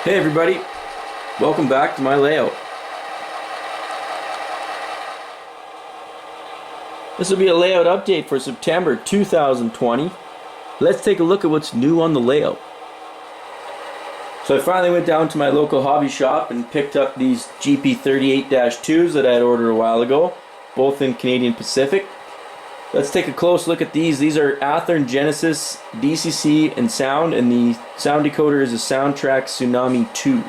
Hey everybody, welcome back to my layout. This will be a layout update for September 2020. Let's take a look at what's new on the layout. So I finally went down to my local hobby shop and picked up these GP38-2s that I had ordered a while ago, both in Canadian Pacific. Let's take a close look at these. These are Athearn Genesis DCC and sound, and the sound decoder is a Soundtraxx Tsunami II.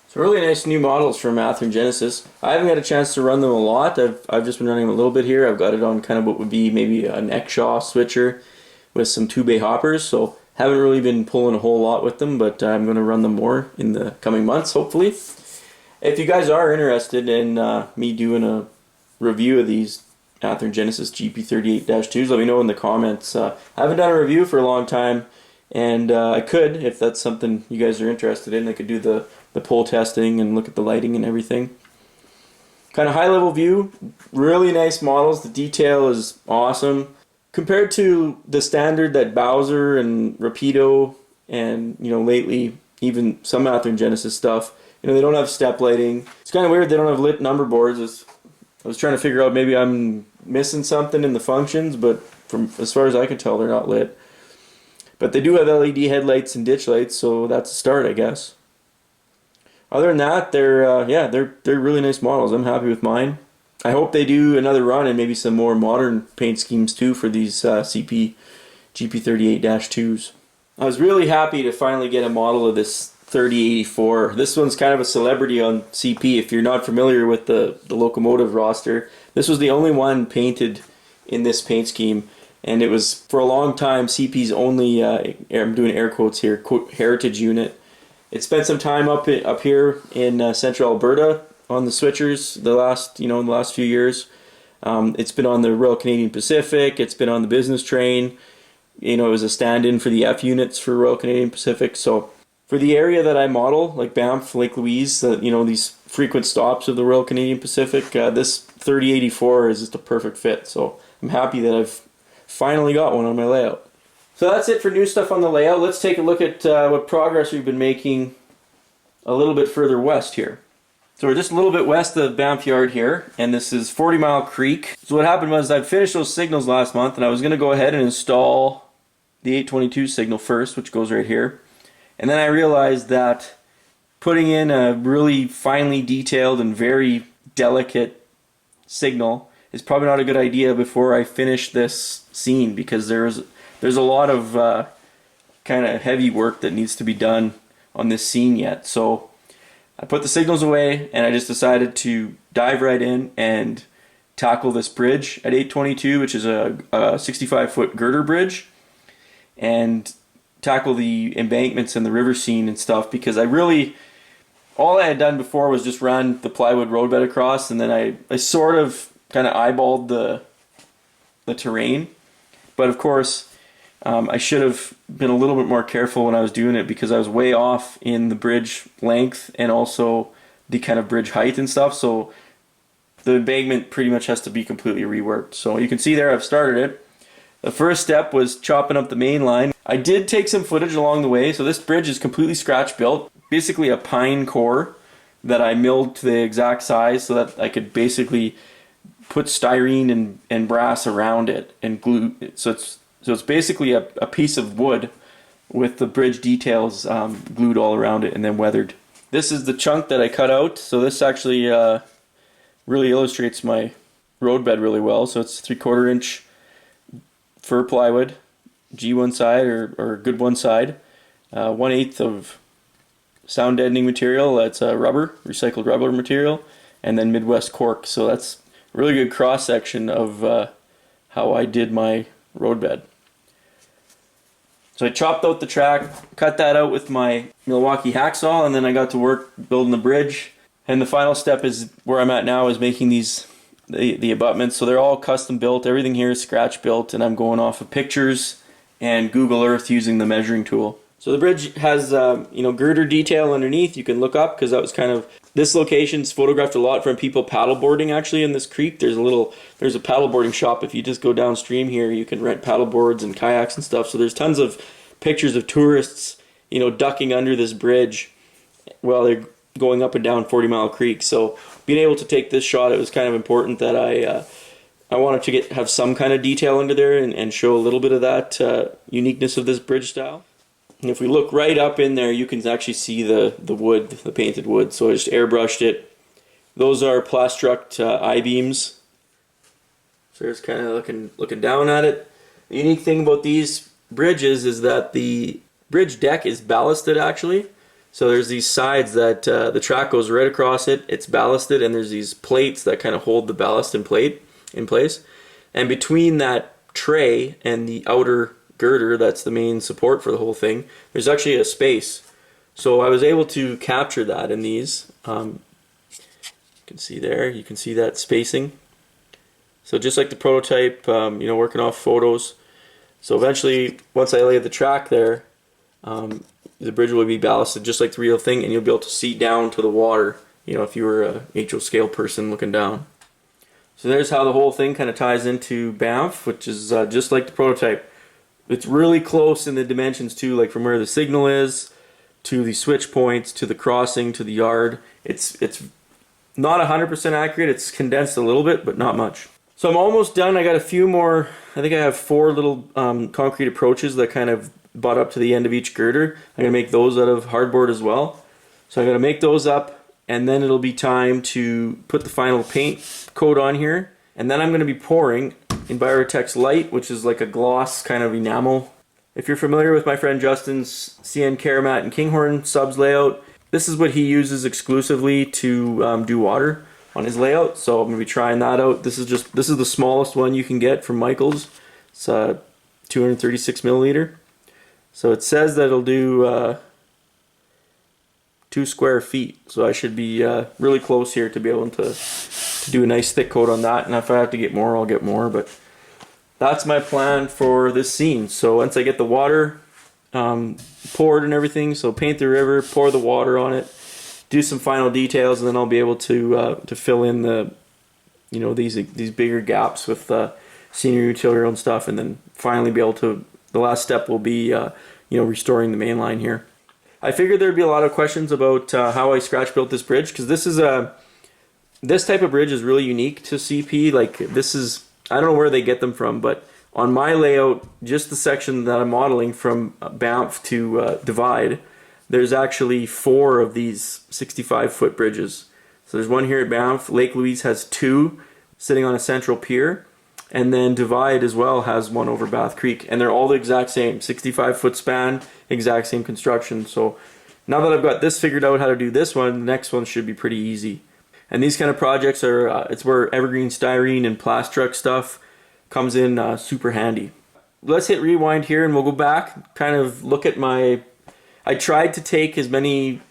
So really nice new models from Athearn Genesis. I haven't had a chance to run them a lot. I've just been running them a little bit here. I've got it on kind of what would be maybe an Exhaw switcher with some 2-bay hoppers, so haven't really been pulling a whole lot with them, but I'm going to run them more in the coming months, hopefully. If you guys are interested in me doing a review of these Athearn Genesis GP38-2s, let me know in the comments. I haven't done a review for a long time, and I could, if that's something you guys are interested in. I could do the pull testing and look at the lighting and everything. Kind of high level view, really nice models. The detail is awesome. Compared to the standard that Bowser and Rapido and, lately even some Athearn Genesis stuff, they don't have step lighting. It's kind of weird they don't have lit number boards. I was trying to figure out, maybe I'm missing something in the functions, but from as far as I can tell, they're not lit. But they do have LED headlights and ditch lights, so that's a start, I guess. Other than that, they're really nice models. I'm happy with mine. I hope they do another run and maybe some more modern paint schemes too for these CP GP38-2s. I was really happy to finally get a model of this 3084. This one's kind of a celebrity on CP. If you're not familiar with the locomotive roster, this was the only one painted in this paint scheme, and it was for a long time CP's only, I'm doing air quotes here, heritage unit. It spent some time up here in central Alberta on the switchers the last few years. It's been on the Royal Canadian Pacific. It's been on the business train. It was a stand-in for the F units for Royal Canadian Pacific. So for the area that I model, like Banff, Lake Louise, these frequent stops of the Royal Canadian Pacific, this 3084 is just a perfect fit. So I'm happy that I've finally got one on my layout. So that's it for new stuff on the layout. Let's take a look at what progress we've been making a little bit further west here. So we're just a little bit west of Banff Yard here, and this is 40 Mile Creek. So what happened was I finished those signals last month, and I was going to go ahead and install the 822 signal first, which goes right here. And then I realized that putting in a really finely detailed and very delicate signal is probably not a good idea before I finish this scene, because there's a lot of kind of heavy work that needs to be done on this scene yet. So I put the signals away, and I just decided to dive right in and tackle this bridge at 822, which is a 65-foot girder bridge, and tackle the embankments and the river scene and stuff, because all I had done before was just run the plywood roadbed across, and then I sort of kind of eyeballed the terrain. But of course, I should have been a little bit more careful when I was doing it, because I was way off in the bridge length and also the kind of bridge height and stuff. So the embankment pretty much has to be completely reworked. So you can see there I've started it. The first step was chopping up the main line. I did take some footage along the way, so this bridge is completely scratch built. Basically a pine core that I milled to the exact size so that I could basically put styrene and brass around it and glue it. So it's basically a piece of wood with the bridge details glued all around it and then weathered. This is the chunk that I cut out, so this actually really illustrates my roadbed really well. So it's 3/4 inch fir plywood, G one side or good one side, 1/8 of sound deadening material, that's rubber, recycled rubber material, and then Midwest cork. So that's a really good cross section of how I did my roadbed. So I chopped out the track, cut that out with my Milwaukee hacksaw, and then I got to work building the bridge. And the final step is where I'm at now, is making these the abutments. So they're all custom built. Everything here is scratch built, and I'm going off of pictures and Google Earth using the measuring tool. So the bridge has girder detail underneath. You can look up because that was kind of, this location's photographed a lot from people paddleboarding actually in this creek. There's a paddleboarding shop. If you just go downstream here, you can rent paddleboards and kayaks and stuff. So there's tons of pictures of tourists, ducking under this bridge while they're going up and down 40 Mile Creek. So being able to take this shot, it was kind of important that I wanted to have some kind of detail under there and show a little bit of that uniqueness of this bridge style. And if we look right up in there, you can actually see the wood, the painted wood. So I just airbrushed it. Those are Plastruct I-beams. So there's kind of looking down at it. The unique thing about these bridges is that the bridge deck is ballasted actually. So there's these sides that the track goes right across it. It's ballasted, and there's these plates that kind of hold the ballast in place. And between that tray and the outer girder, that's the main support for the whole thing, there's actually a space. So I was able to capture that in these. You can see there, you can see that spacing. So just like the prototype, working off photos. So eventually, once I lay the track there, the bridge will be ballasted just like the real thing, and you'll be able to see down to the water, if you were a HO scale person looking down. So there's how the whole thing kind of ties into Banff, which is just like the prototype. It's really close in the dimensions too, like from where the signal is to the switch points to the crossing to the yard. It's not 100% accurate. It's condensed a little bit, but not much. So I'm almost done. I got a few more. I think I have 4 little concrete approaches that kind of butt up to the end of each girder. I'm gonna make those out of hardboard as well. So I'm gonna make those up, and then it'll be time to put the final paint coat on here. And then I'm going to be pouring Envirotex Lite, which is like a gloss kind of enamel. If you're familiar with my friend Justin's CN Karamat and Kinghorn subs layout, this is what he uses exclusively to do water on his layout. So I'm going to be trying that out. This is the smallest one you can get from Michael's. It's 236 milliliter. So it says that it'll do 2 square feet, so I should be really close here to be able to do a nice thick coat on that. And if I have to get more, I'll get more, but that's my plan for this scene. So once I get the water poured and everything, so paint the river, pour the water on it, do some final details, and then I'll be able to fill in the these bigger gaps with senior material and stuff, and then finally be able to, the last step will be restoring the main line here. I figured there'd be a lot of questions about how I scratch built this bridge, because this type of bridge is really unique to CP. Like, this is, I don't know where they get them from, but on my layout, just the section that I'm modeling from Banff to Divide, there's actually 4 of these 65-foot bridges. So there's one here at Banff. Lake Louise has 2 sitting on a central pier, and then Divide as well has one over Bath Creek, and they're all the exact same 65-foot span, exact same construction. So now that I've got this figured out how to do this one, the next one should be pretty easy. And these kind of projects are it's where evergreen styrene and Plastruct stuff comes in super handy. Let's hit rewind here and we'll go back, kind of look at I tried to take as many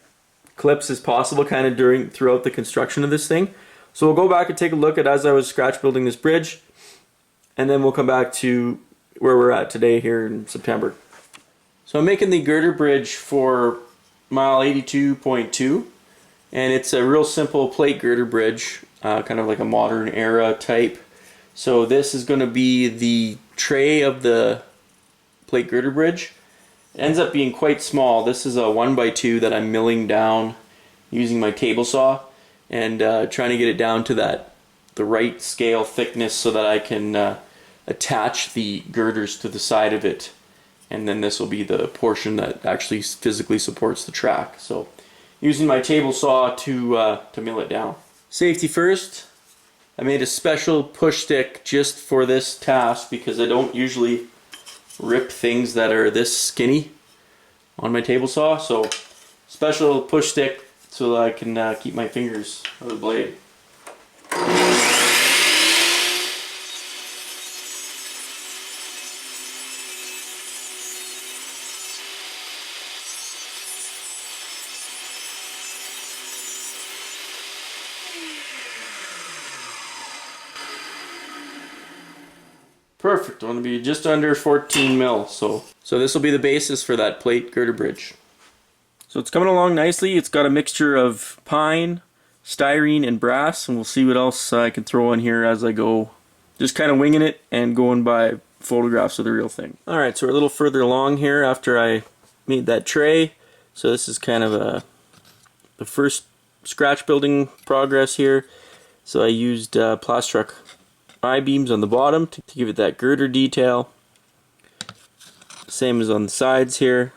clips as possible kind of throughout the construction of this thing. So we'll go back and take a look at as I was scratch building this bridge, and then we'll come back to where we're at today here in September. So I'm making the girder bridge for mile 82.2, and it's a real simple plate girder bridge, kind of like a modern era type. So this is going to be the tray of the plate girder bridge. It ends up being quite small. This is a 1x2 that I'm milling down using my table saw and trying to get it down to the right scale thickness so that I can attach the girders to the side of it, and then this will be the portion that actually physically supports the track. So using my table saw to mill it down. Safety first. I made a special push stick just for this task because I don't usually rip things that are this skinny on my table saw. So special push stick so that I can keep my fingers on the blade. Perfect. I want to be just under 14 mil. So this will be the basis for that plate girder bridge. So it's coming along nicely. It's got a mixture of pine, styrene, and brass, and we'll see what else I can throw in here as I go. Just kind of winging it and going by photographs of the real thing. Alright, so we're a little further along here after I made that tray. So this is kind of the first scratch building progress here. So I used Plastruck I-beams on the bottom to give it that girder detail. Same as on the sides here.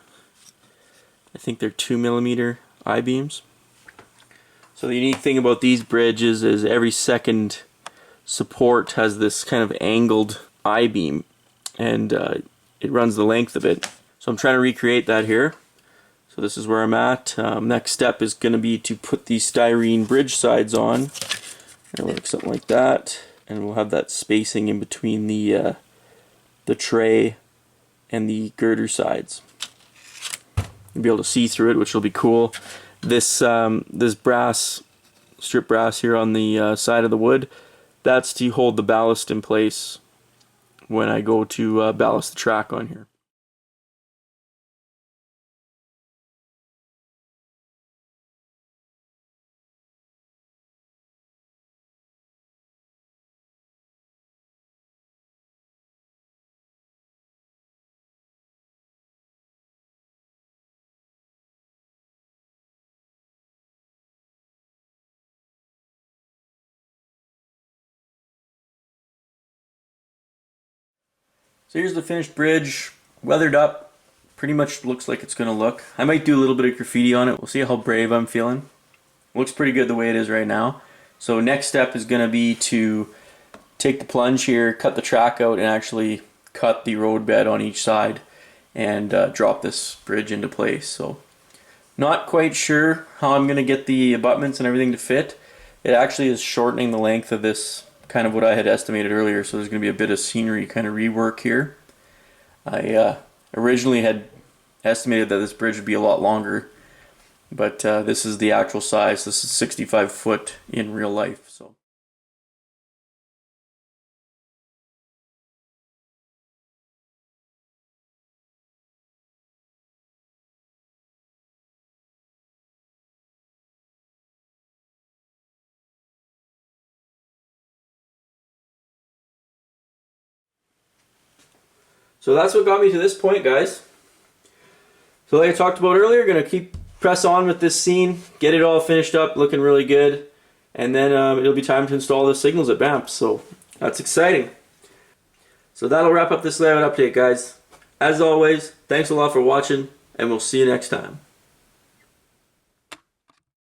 I think they're 2mm I-beams. So the unique thing about these bridges is every second support has this kind of angled I-beam, and it runs the length of it. So I'm trying to recreate that here. So this is where I'm at. Next step is going to be to put these styrene bridge sides on. It'll look something like that. And we'll have that spacing in between the tray and the girder sides. You'll be able to see through it, which will be cool. This this brass, strip brass here on the side of the wood, that's to hold the ballast in place when I go to ballast the track on here. So here's the finished bridge, weathered up, pretty much looks like it's going to look. I might do a little bit of graffiti on it, we'll see how brave I'm feeling. Looks pretty good the way it is right now. So next step is going to be to take the plunge here, cut the track out, and actually cut the road bed on each side and drop this bridge into place. So not quite sure how I'm going to get the abutments and everything to fit. It actually is shortening the length of this, kind of what I had estimated earlier, so there's going to be a bit of scenery kind of rework here. I originally had estimated that this bridge would be a lot longer, but this is the actual size. This is 65 foot in real life. So that's what got me to this point, guys. So like I talked about earlier, going to press on with this scene, get it all finished up, looking really good, and then it'll be time to install the signals at BAMP. So that's exciting. So that'll wrap up this layout update, guys. As always, thanks a lot for watching, and we'll see you next time.